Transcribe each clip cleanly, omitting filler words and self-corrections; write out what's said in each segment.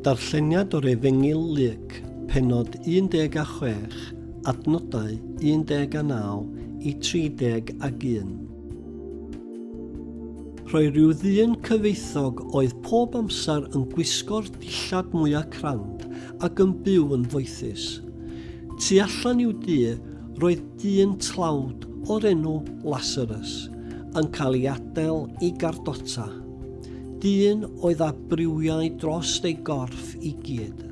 Darlleniad o'r Efengyl Luc, pennod 16, adnodau 19 i 31. Rhoi rhyw ddyn cyfeithog oedd pob amser yn gwisgo'r dillad mwyaf crand ac yn byw yn foethus. Tu allan i'w dŷ, roedd dyn tlawd o'r enw Lazarus yn cael ei adael i gardota. Dyn oedd â briwiau dros ei gorff i gyd.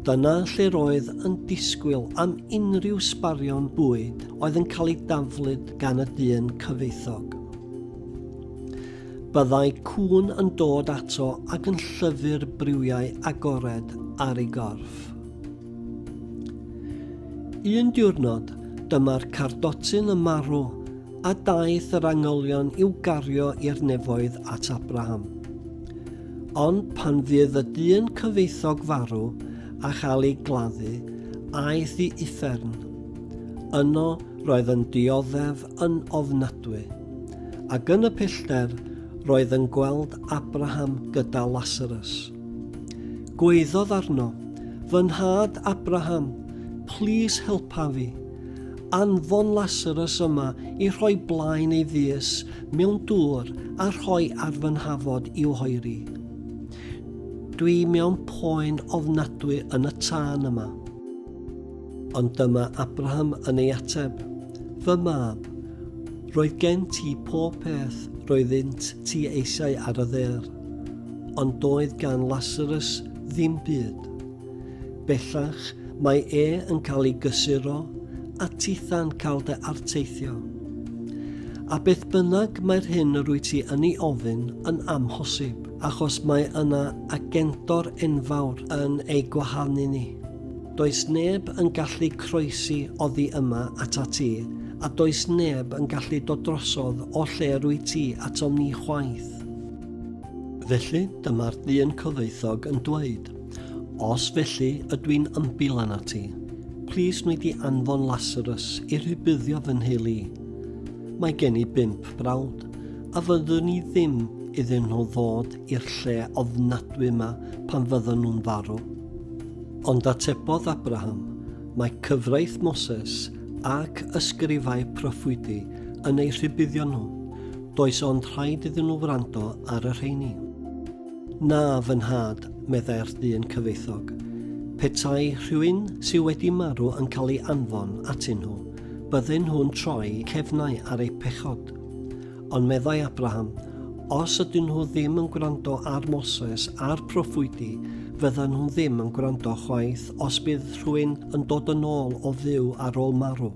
Dyna lle roedd yn disgwyl am unrhyw sbarion bwyd oedd yn cael ei daflud gan y dyn cyfeithog. Byddai cŵn yn dod ato ac yn llyfr briwiau agored ar ei gorff. Un diwrnod, dyma'r cardotyn yn marw a daeth yr angholion i'w gario i'r nefoedd at Abraham. Ond pan fydd y dyn cyfeithog farw a chael ei gladdu, aeth i uffern. Yno roedd yn dioddef yn ofnadwy, ac yn y pellter roedd yn gweld Abraham gyda Lazarus. Gwaeddodd arno, "Fy nhad Abraham, plis helpa fi. Anfon Lazarus yma i rhoi blaen ei ddys mewn dŵr a rhoi ar fy nhafod i'w hoeri. Dwi mewn poen ofnadwy yn y tân yma." Ond dyma Abraham yn ei ateb, "Fy mab, roedd gen ti pob peth roeddynt ti eisiau ar y ddaear, ond doedd gan Lazarus ddim byd. Bellach mae yn cael ei gysuro a titha'n cael dy arteithio. A beth bynnag mae'r hyn yr wyt ti yn ei ofyn yn amhosib, achos mae yna agentor enfawr yn ei gwahanu ni. Does neb yn gallu croesi oddi yma ata ti, a does neb yn gallu dod drosodd o lle rwy ti atom ni chwaith." Felly dyma'r dyn cyfeithog yn dweud, "Os felly ydw i'n ymbil arna ti, plis wnei di anfon Lazarus i rybuddio fy nheulu. Mae gen i 5 brawd, a fyddwn ni ddim iddyn nhw ddod i'r lle ofnadwy yma pan fydden nhw'n farw." Ond atebodd Abraham, "Mae cyfraith Moses ac ysgrifau proffwydi yn ei rhybuddio nhw. Does ond rhaid iddyn nhw wrando ar y rheini." "Na, fy nhad," meddai'r dyn cyfeithog, "petai rhywun sydd wedi marw yn cael ei anfon atyn nhw, bydden nhw'n troi cefnau ar eu pechod." Ond meddai Abraham, "Os ydyn nhw ddim yn gwrando ar Moses a'r proffwydi, fydden nhw ddim yn gwrando chwaith os bydd rhywun yn dod yn ôl o fyw ar ôl marw."